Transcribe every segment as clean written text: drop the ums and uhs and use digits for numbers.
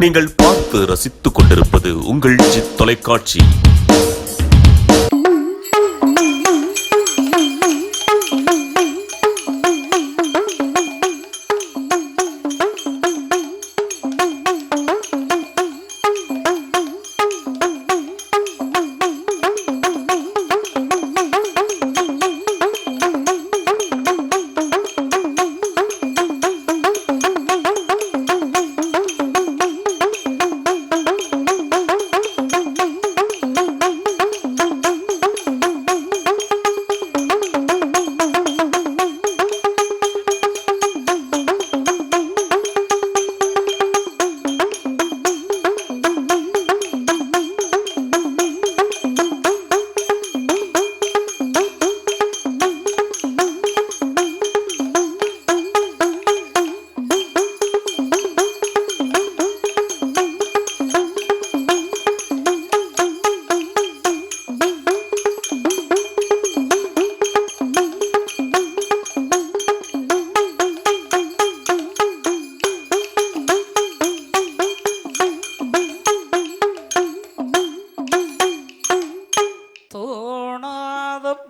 நீங்கள் பார்த்து ரசித்துக் கொண்டிருப்பது உங்கள் ஜித் தொலைக்காட்சி.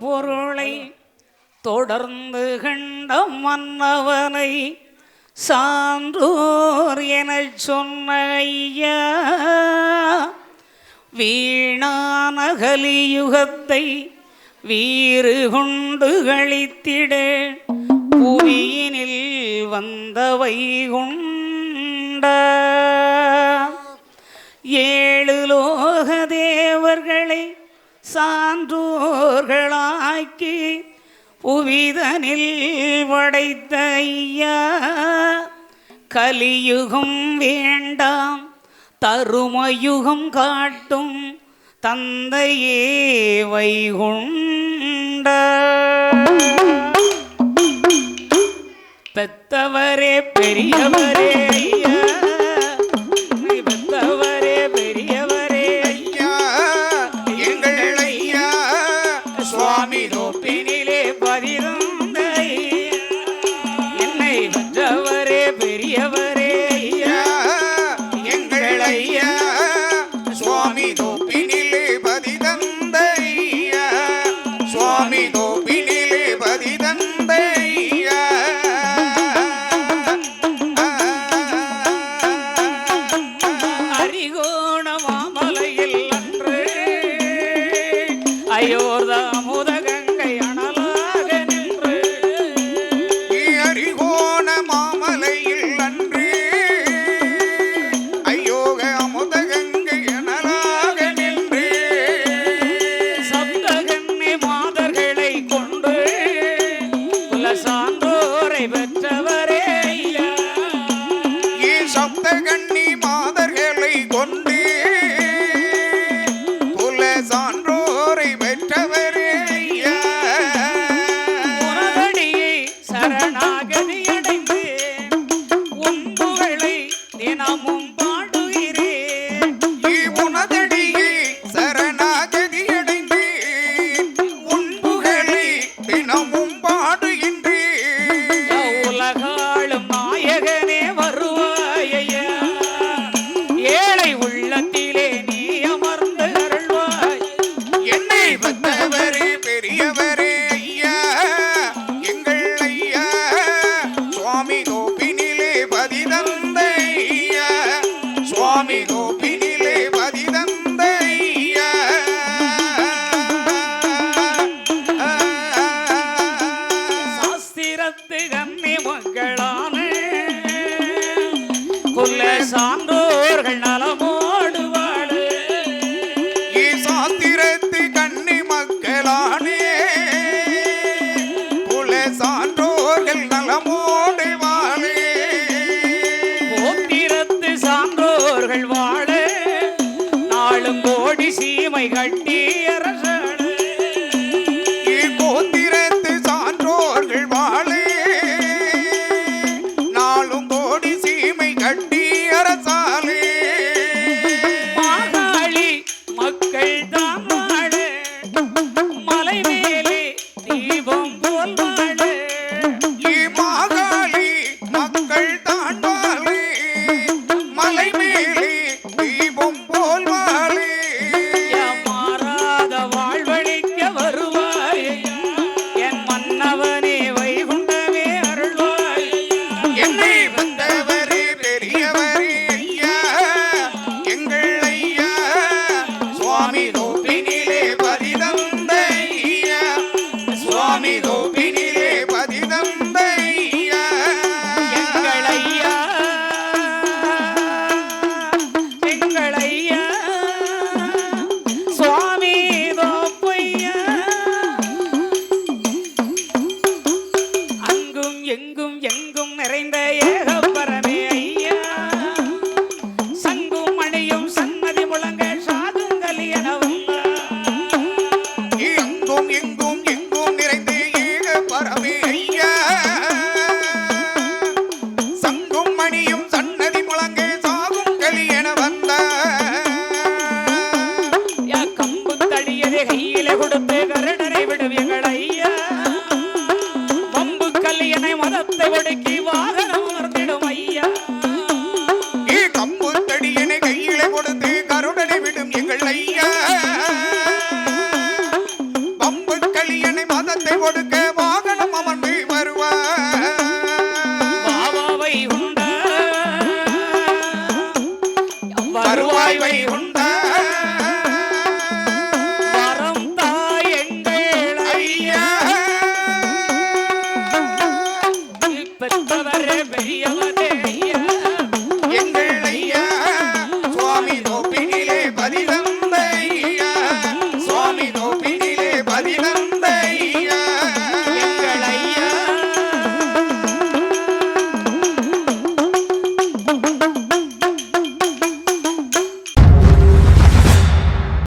பொருளை தொடர்ந்து கண்ட மன்னவனை சான்றோர் எனச் சொன்ன ஐயா, வீணான கலியுகத்தை வீறு கொண்டு கழித்திட புவியினில் வந்தவை கொண்ட ஏழு லோக தேவர்களை சான்றோர்களாக்கி புவிதனில் படைத்த ஐயா, கலியுகம் வேண்டாம் தருமயுகம் காட்டும் தந்தையே வைகுண்ட பெத்தவரே பெரியவரே ஐயா, பெத்தவரே பெரியவரே ஐயா, எங்கள் ஐயா சுவாமி தோப்பினிலே பதிருந்த என்னை பெற்றவரே பெரியவரே ஐயா, எங்கள் ஐயா சுவாமி தோப்பினிலே பதிதந்த ஐயா, சுவாமி தோப்பினிலே பதிதந்த ஐயா. அரிகோண மாமலையில் அன்று அயோர்த முதகங்கை அனலாக நின்று, அரிகோண மாமலையில் அன்று அயோக முதகங்கை அனலாக நின்று, சப்தகன்னி மாதர்களை கொண்டு குல சான்றோரை பெற்றவரே ஐயா, சப்தகன்னி மாதர்களை கொண்டு குல சான்றோரை பெற்றவரே ஐயா, உனதடியை சரணாகதி அடைந்து உன் புகழை தினமும் பாடுகிறேன், உனதடியை சரணாகதி அடைந்து உன் புகழை தினமும் பாடுகின்றேன். உலகாளும் நாயகனே வருவாயா, ஏழை உள்ளத்திலே நீ அமர்ந்து அருள்வாய், என்னை பெற்றவரே பெரியவரே ஐயா, எங்கள் ஐயா சுவாமி தோப்பினிலே பதிதந்த ஐயா, சுவாமி தோப்பினிலே பதிதந்த ஐயா. சாஸ்திரத்து கண்ணி மக்களான குல சான்றோ